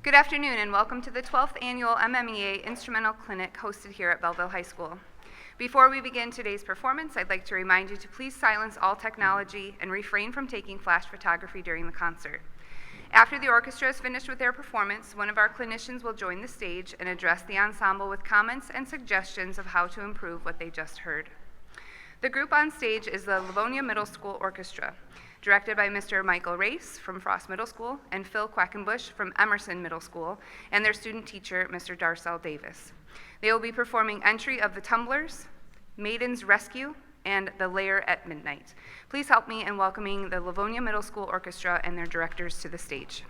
Good afternoon and welcome to the 12th Annual MMEA Instrumental Clinic hosted here at Belleville High School. Before we begin today's performance, I'd like to remind you to please silence all technology and refrain from taking flash photography during the concert. After the orchestra is finished with their performance, one of our clinicians will join the stage and address the ensemble with comments and suggestions of how to improve what they just heard. The group on stage is the Livonia Middle School Orchestra, directed by Mr. Michael Race from Frost Middle School and Phil Quackenbush from Emerson Middle School, and their student teacher, Mr. Darcel Davis. They will be performing Entry of the Tumblers, Maiden's Rescue, and The Lair at Midnight. Please help me in welcoming the Livonia Middle School Orchestra and their directors to the stage.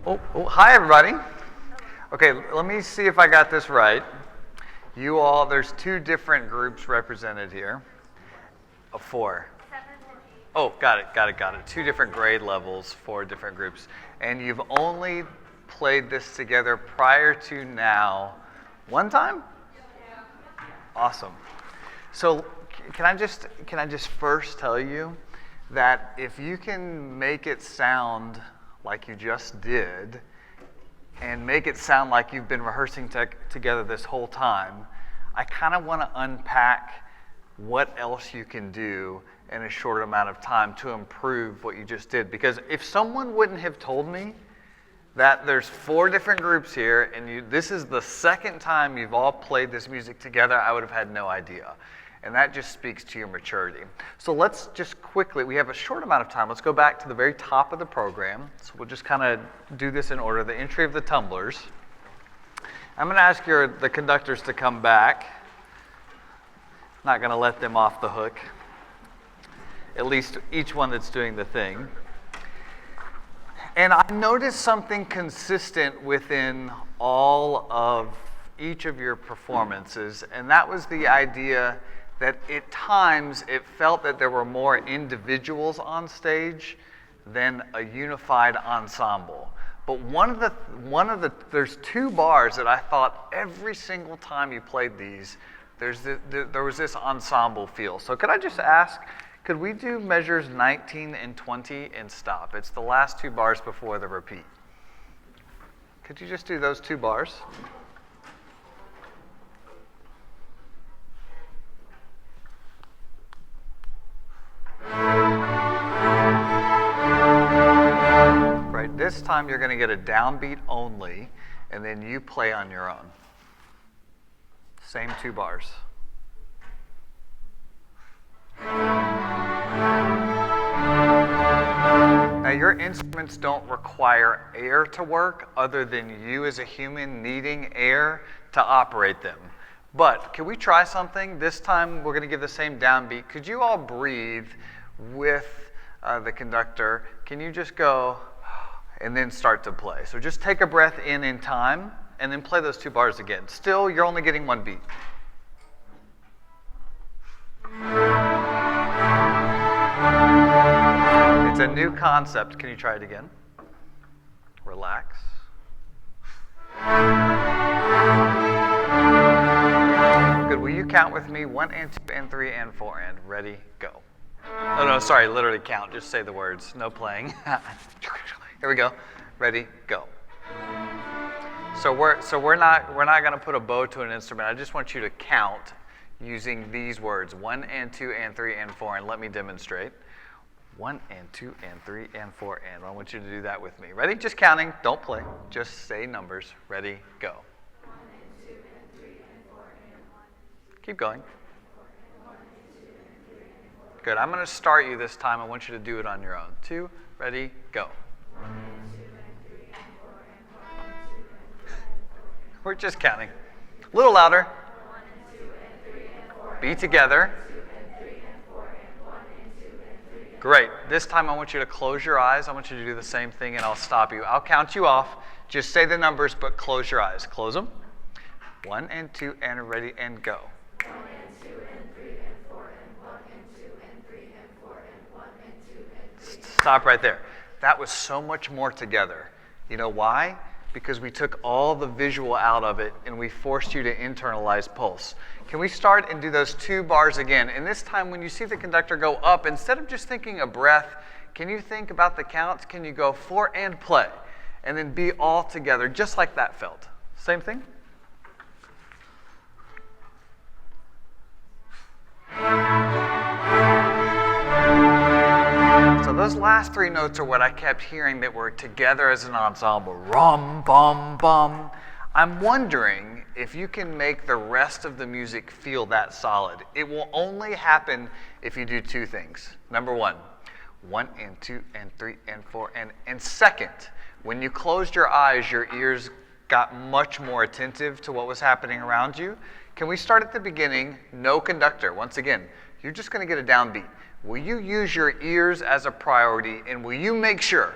Hi everybody. Okay, let me see if I got this right. You all, there's two different groups represented here. Four. Oh, got it. Two different grade levels, four different groups. And you've only played this together prior to now one time? Awesome. So can I just first tell you that if you can make it sound like you just did, and make it sound like you've been rehearsing together this whole time, I kind of want to unpack what else you can do in a short amount of time to improve what you just did. Because if someone wouldn't have told me that there's four different groups here, and this is the second time you've all played this music together, I would have had no idea. And that just speaks to your maturity. So let's just quickly, we have a short amount of time. Let's go back to the very top of the program. So we'll just kind of do this in order. The entry of the tumblers. I'm going to ask the conductors to come back. Not going to let them off the hook. At least each one that's doing the thing. And I noticed something consistent within all of each of your performances, and that was the idea that at times it felt that there were more individuals on stage than a unified ensemble. But there's two bars that I thought every single time you played these, there was this ensemble feel. So could I just ask, could we do measures 19 and 20 and stop? It's the last two bars before the repeat. Could you just do those two bars? Right, this time you're going to get a downbeat only, and then you play on your own. Same two bars. Now your instruments don't require air to work other than you as a human needing air to operate them. But can we try something? This time we're going to give the same downbeat. Could you all breathe with the conductor? Can you just go and then start to play? So just take a breath in time and then play those two bars again. Still, you're only getting one beat. It's a new concept. Can you try it again? Relax. Good. Will you count with me? 1 and 2 and 3 and 4 and ready, go. Oh no, sorry, literally count. Just say the words. No playing. Here we go. Ready, go. So we're not going to put a bow to an instrument. I just want you to count using these words: 1 and 2 and 3 and 4, and let me demonstrate. 1 and 2 and 3 and 4 and. I want you to do that with me. Ready? Just counting. Don't play. Just say numbers. Ready? Go. 1 and 2 and 3 and 4 and 1. Keep going. 1 and 2 and 3 and 4. Good. I'm going to start you this time. I want you to do it on your own. 2. Ready? Go. 1 and 2 and 3 and 4 and 1 and 2 and 3 and 4. We're just counting. A little louder. 1 and 2 and 3 and 4. Be together. 2 and 3 and 4 and 1 and 2 and 3 and Great. This time I want you to close your eyes. I want you to do the same thing, and I'll stop you. I'll count you off. Just say the numbers, but close your eyes. Close them. 1 and 2 and ready and go. 1 and 2 and 3 and 4 and 1 and 2 and 3 and 4 and 1 and 2 and 3. Stop right there. That was so much more together. You know why? Because we took all the visual out of it and we forced you to internalize pulse. Can we start and do those two bars again? And this time when you see the conductor go up, instead of just thinking a breath, can you think about the counts? Can you go 4 and play? And then be all together, just like that felt. Same thing? So those last three notes are what I kept hearing that were together as an ensemble. Rum, bum, bum. I'm wondering if you can make the rest of the music feel that solid. It will only happen if you do two things. Number one, 1 and 2 and 3 and 4 and second, when you closed your eyes, your ears got much more attentive to what was happening around you. Can we start at the beginning? No conductor. Once again, you're just going to get a downbeat. Will you use your ears as a priority, and will you make sure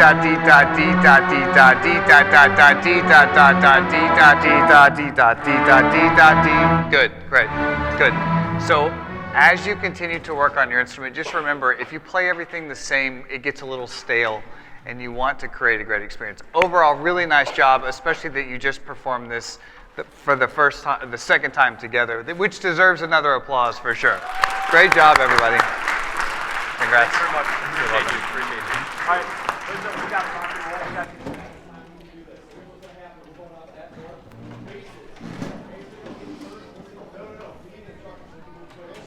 da dee da dee da dee da dee da da da dee da da da dee da dee da dee da dee da dee da dee. Good, great, good. So as you continue to work on your instrument, just remember, if you play everything the same, it gets a little stale, and you want to create a great experience. Overall, really nice job, especially that you just performed this for the second time together, which deserves another applause for sure. Great job, everybody. Congrats. Thank you very much. Appreciate you. All right, we got